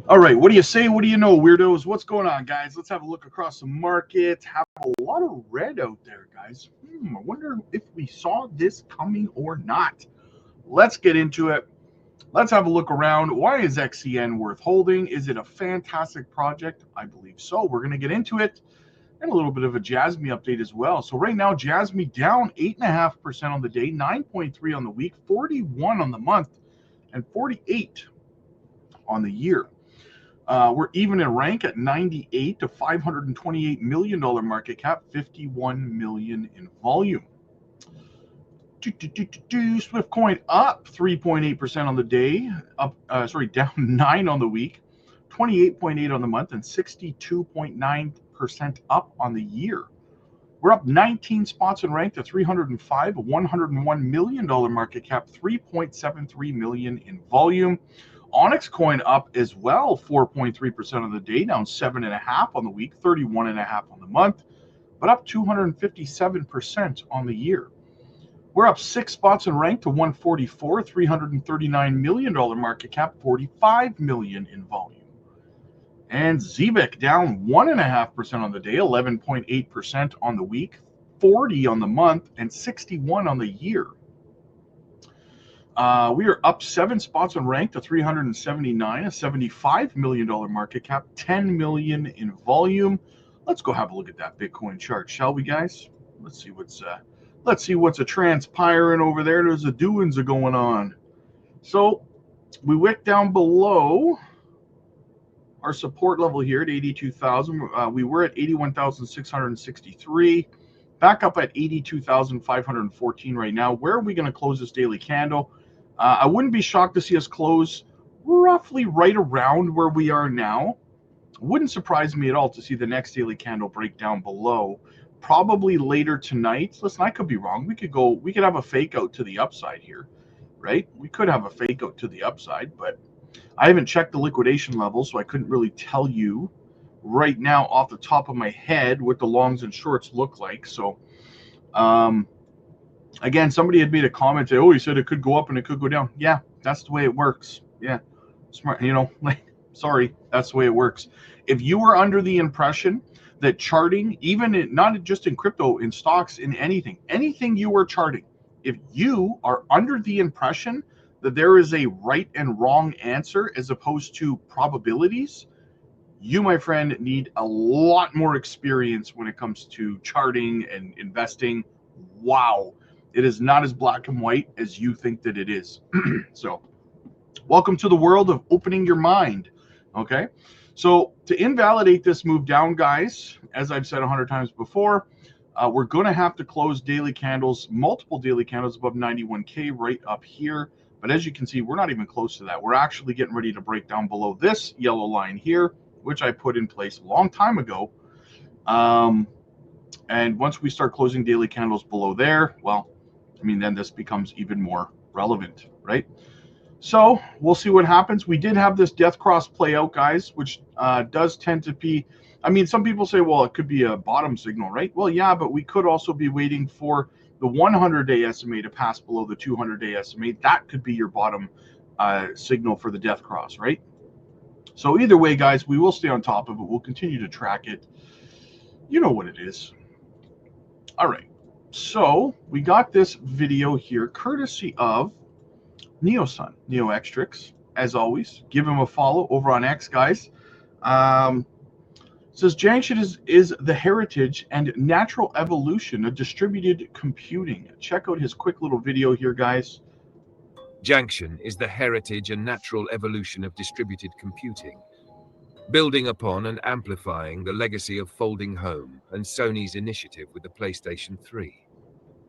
All right, what do you say? What do you know, weirdos? What's going on, guys? Let's have a look across the market. Have a lot of red out there, guys. I wonder if we saw this coming or not. Let's get into it. Let's have a look around. Why is XCN worth holding? Is it a fantastic project? I believe so. We're going to get into it, and a little bit of a Jasmy update as well. So right now, Jasmy down 8.5% on the day, 9.3 on the week, 41 on the month, and 48 on the year. We're even in rank at 98 to $528 million market cap, 51 million in volume. Swift coin up 3.8% on the day, down 9 on the week, 28.8 on the month, and 62.9% up on the year. We're up 19 spots in rank to 305, a $101 million market cap, 3.73 million in volume. Onyxcoin up as well, 4.3% on the day, down 7.5 on the week, 31.5 on the month, but up 257% on the year. We're up 6 spots in rank to 144, $339 million market cap, 45 million in volume. And ZBIC down 1.5% on the day, 11.8% on the week, 40 on the month, and 61 on the year. We are up 7 spots in rank to 379, a $75 million market cap, 10 million in volume. Let's go have a look at that Bitcoin chart, shall we, guys? Let's see what's a transpiring over there. There's a doings going on. So we wick down below our support level here at 82,000. We were at 81,663. Back up at 82,514 right now. Where are we going to close this daily candle? I wouldn't be shocked to see us close roughly right around where we are now. Wouldn't surprise me at all to see the next daily candle break down below. Probably later tonight. Listen, I could be wrong. We could have a fake out to the upside here, right? We could have a fake out to the upside, but I haven't checked the liquidation level, so I couldn't really tell you right now off the top of my head what the longs and shorts look like. So, again, somebody had made a comment, say, oh, you said it could go up and it could go down. Yeah, that's the way it works. Yeah, smart, sorry, that's the way it works. If you were under the impression that charting, not just in crypto, in stocks, in anything you are charting, if you are under the impression that there is a right and wrong answer as opposed to probabilities, you, my friend, need a lot more experience when it comes to charting and investing. Wow. It is not as black and white as you think that it is. So, welcome to the world of opening your mind. Okay. So, to invalidate this move down, guys, as I've said 100 times before, we're going to have to close daily candles, multiple daily candles above 91K right up here. But as you can see, we're not even close to that. We're actually getting ready to break down below this yellow line here, which I put in place a long time ago. And once we start closing daily candles below there, well, then this becomes even more relevant, right? So we'll see what happens. We did have this death cross play out, guys, which does tend to be, some people say, well, it could be a bottom signal, right? Well, yeah, but we could also be waiting for the 100-day SMA to pass below the 200-day SMA. That could be your bottom signal for the death cross, right? So either way, guys, we will stay on top of it. We'll continue to track it. You know what it is. All right. So we got this video here courtesy of NeoXtrix. As always, give him a follow over on X, guys. Says Junction is the heritage and natural evolution of distributed computing. Check out his quick little video here, guys. Junction is the heritage and natural evolution of distributed computing, building upon and amplifying the legacy of Folding Home and Sony's initiative with the PlayStation 3.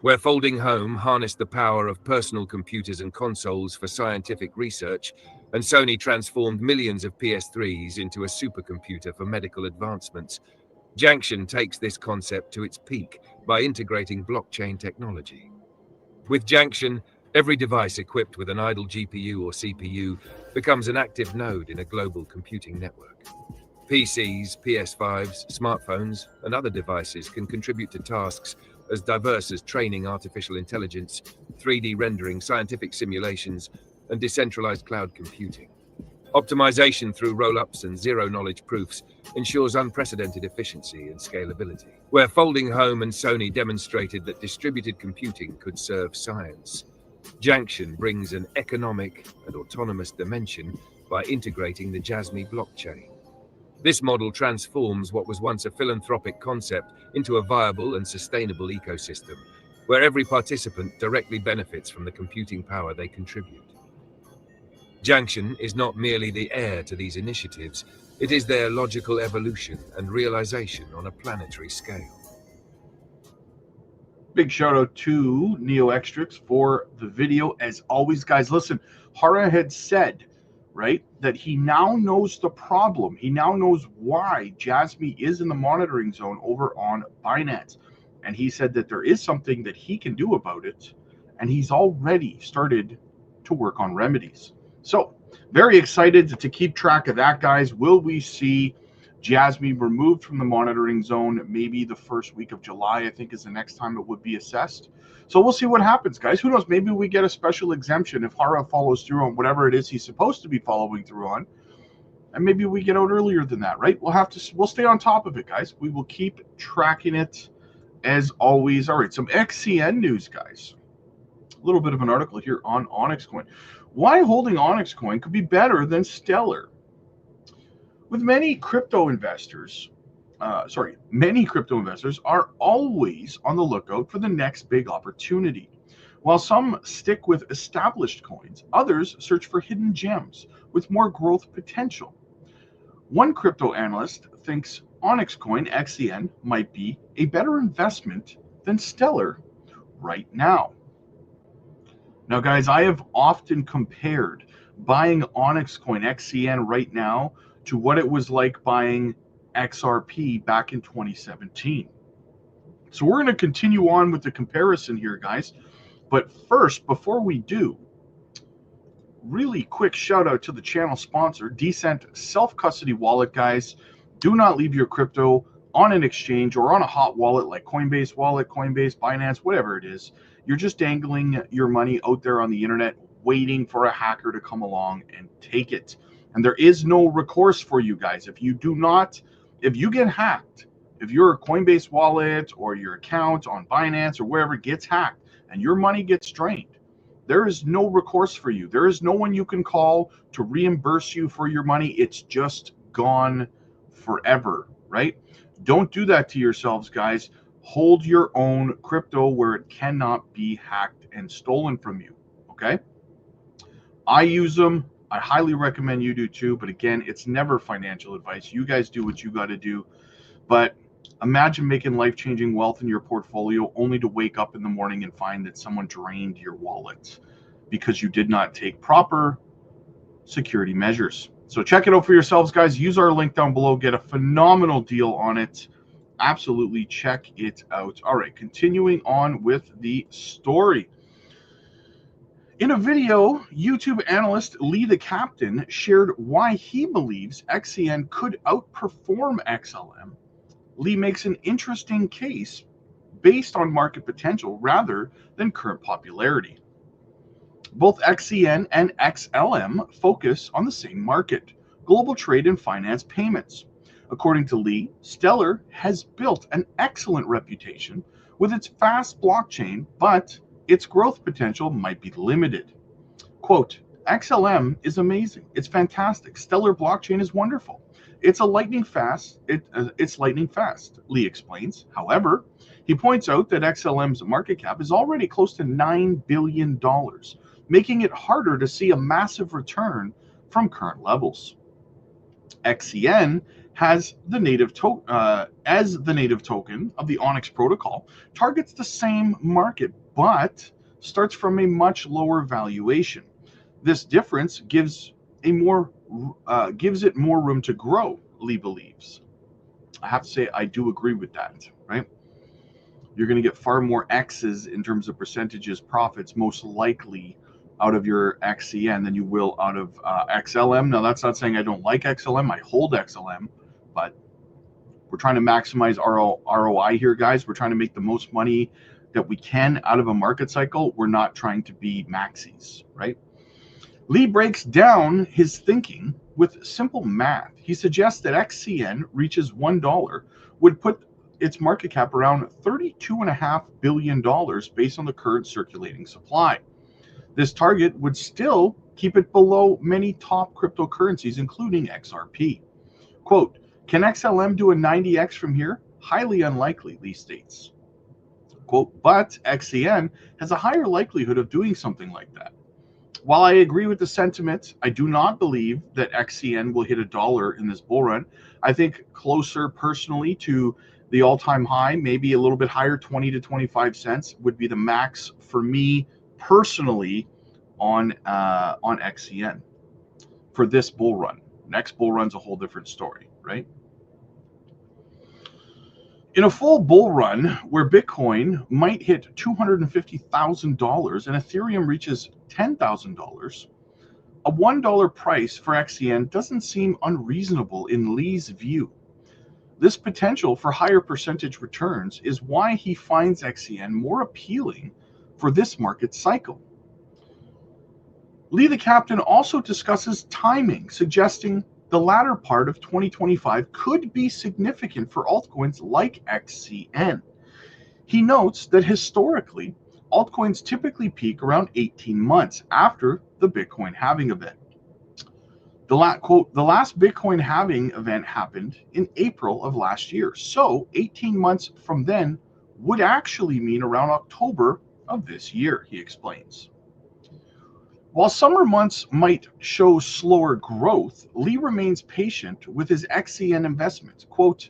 Where Folding Home harnessed the power of personal computers and consoles for scientific research, and Sony transformed millions of PS3s into a supercomputer for medical advancements, Junction takes this concept to its peak by integrating blockchain technology. With Junction, every device equipped with an idle GPU or CPU becomes an active node in a global computing network. PCs, PS5s, smartphones, and other devices can contribute to tasks as diverse as training artificial intelligence, 3D rendering, scientific simulations, and decentralized cloud computing. Optimization through roll-ups and zero-knowledge proofs ensures unprecedented efficiency and scalability. Where Folding Home and Sony demonstrated that distributed computing could serve science, Junction brings an economic and autonomous dimension by integrating the Jasmy blockchain. This model transforms what was once a philanthropic concept into a viable and sustainable ecosystem, where every participant directly benefits from the computing power they contribute. Junction is not merely the heir to these initiatives, it is their logical evolution and realization on a planetary scale. Big shout out to NeoXtrix for the video. As always, guys, listen, Hara had said, right, that he now knows the problem. He now knows why Jasmy is in the monitoring zone over on Binance. And he said that there is something that he can do about it. And he's already started to work on remedies. So very excited to keep track of that, guys. Will we see Jasmy removed from the monitoring zone? Maybe the first week of July, I think, is the next time it would be assessed. So we'll see what happens, guys. Who knows? Maybe we get a special exemption if Hara follows through on whatever it is he's supposed to be following through on. And maybe we get out earlier than that, right? We'll stay on top of it, guys. We will keep tracking it as always. All right, some XCN news, guys. A little bit of an article here on Onyxcoin. Why holding Onyxcoin could be better than Stellar. With many crypto investors are always on the lookout for the next big opportunity. While some stick with established coins, others search for hidden gems with more growth potential. One crypto analyst thinks Onyxcoin XCN might be a better investment than Stellar right now. Now, guys, I have often compared buying Onyxcoin XCN right now to what it was like buying XRP back in 2017. So we're going to continue on with the comparison here, guys. But first, before we do, really quick shout out to the channel sponsor, Decent Self-Custody Wallet, guys. Do not leave your crypto on an exchange or on a hot wallet like Coinbase Wallet, Coinbase, Binance, whatever it is. You're just dangling your money out there on the internet, waiting for a hacker to come along and take it. And there is no recourse for you guys. If you get hacked, if your Coinbase wallet or your account on Binance or wherever gets hacked and your money gets drained, there is no recourse for you. There is no one you can call to reimburse you for your money. It's just gone forever, right? Don't do that to yourselves, guys. Hold your own crypto where it cannot be hacked and stolen from you, okay? I use them. I highly recommend you do too, but again, it's never financial advice. You guys do what you got to do. But imagine making life-changing wealth in your portfolio only to wake up in the morning and find that someone drained your wallet because you did not take proper security measures. So check it out for yourselves, guys. Use our link down below. Get a phenomenal deal on it. Absolutely check it out. All right, continuing on with the story. In a video, YouTube analyst Lee the Captain shared why he believes XCN could outperform XLM. Lee makes an interesting case based on market potential rather than current popularity. Both XCN and XLM focus on the same market, global trade and finance payments. According to Lee, Stellar has built an excellent reputation with its fast blockchain, but its growth potential might be limited. Quote, XLM is amazing. It's fantastic. Stellar blockchain is wonderful. It's lightning fast, Lee explains. However, he points out that XLM's market cap is already close to $9 billion, making it harder to see a massive return from current levels. XCN has the native token of the Onyx protocol, targets the same market, but starts from a much lower valuation. This difference gives it more room to grow, Lee believes. I have to say, I do agree with that, right? You're going to get far more X's in terms of percentages, profits, most likely out of your XCN than you will out of XLM. Now, that's not saying I don't like XLM. I hold XLM, but we're trying to maximize ROI here, guys. We're trying to make the most money that we can out of a market cycle. We're not trying to be maxis, right? Lee breaks down his thinking With simple math, he suggests that XCN reaches $1 would put its market cap around $32.5 billion based on the current circulating supply. This target would still keep it below many top cryptocurrencies, including XRP. Quote, can XLM do a 90x from here? Highly unlikely, Lee states. Quote, but XCN has a higher likelihood of doing something like that. While I agree with the sentiment, I do not believe that XCN will hit $1 in this bull run. I think closer personally to the all-time high, maybe a little bit higher, 20 to 25 cents would be the max for me personally on XCN for this bull run. Next bull run's a whole different story, right? In a full bull run where Bitcoin might hit $250,000 and Ethereum reaches $10,000, a $1 price for XCN doesn't seem unreasonable in Lee's view. This potential for higher percentage returns is why he finds XCN more appealing for this market cycle. Lee the Captain also discusses timing, suggesting the latter part of 2025 could be significant for altcoins like XCN. He notes that historically, altcoins typically peak around 18 months after the Bitcoin halving event. The last Bitcoin halving event happened in April of last year. So 18 months from then would actually mean around October of this year, he explains. While summer months might show slower growth, Lee remains patient with his XCN investments. Quote,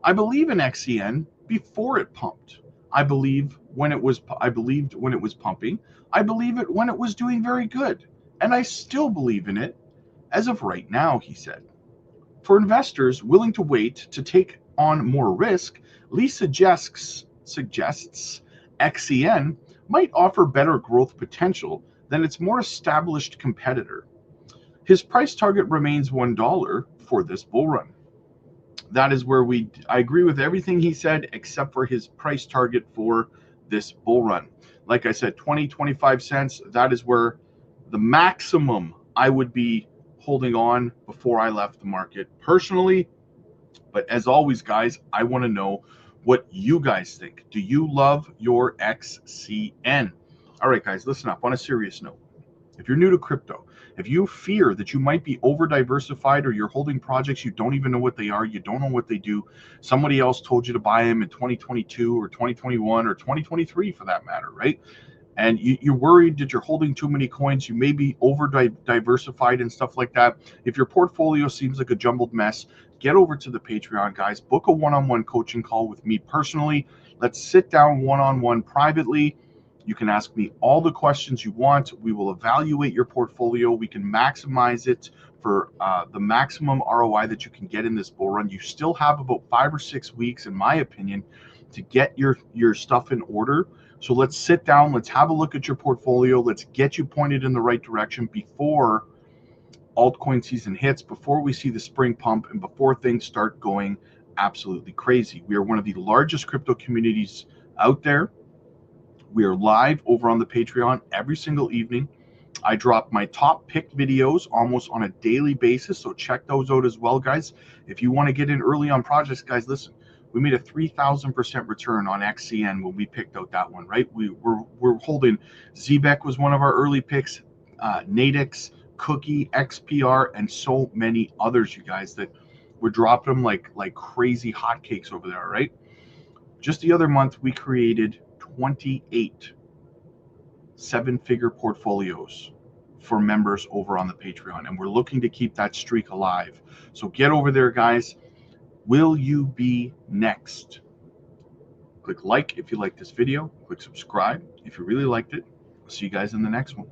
I believe in XCN before it pumped. I believed when it was pumping. I believe it when it was doing very good. And I still believe in it as of right now, he said. For investors willing to wait to take on more risk, Lee suggests XCN might offer better growth potential than its more established competitor. His price target remains $1 for this bull run. That is where I agree with everything he said except for his price target for this bull run. Like I said, 20, 25 cents, that is where the maximum I would be holding on before I left the market personally. But as always, guys, I want to know what you guys think. Do you love your XCN? All right, guys, listen up. On a serious note, if you're new to crypto, if you fear that you might be over diversified or you're holding projects you don't even know what they are, you don't know what they do, somebody else told you to buy them in 2022 or 2021 or 2023 for that matter, right? And you're worried that you're holding too many coins, you may be over diversified and stuff like that. If your portfolio seems like a jumbled mess, get over to the Patreon, guys. Book a one-on-one coaching call with me personally. Let's sit down one-on-one privately. You can ask me all the questions you want. We will evaluate your portfolio. We can maximize it for the maximum ROI that you can get in this bull run. You still have about 5 or 6 weeks, in my opinion, to get your stuff in order. So let's sit down. Let's have a look at your portfolio. Let's get you pointed in the right direction before altcoin season hits, before we see the spring pump, and before things start going absolutely crazy. We are one of the largest crypto communities out there. We are live over on the Patreon every single evening. I drop my top pick videos almost on a daily basis, so check those out as well, guys. If you want to get in early on projects, guys, listen, we made a 3,000% return on XCN when we picked out that one, right? We're holding Zbec was one of our early picks, Nadix, Cookie, XPR, and so many others, you guys, that we're dropping them like crazy hotcakes over there, right? Just the other month, we created 28 seven-figure portfolios for members over on the Patreon, and we're looking to keep that streak alive. So get over there, guys. Will you be next? Click like if you like this video. Click subscribe if you really liked it. I'll see you guys in the next one.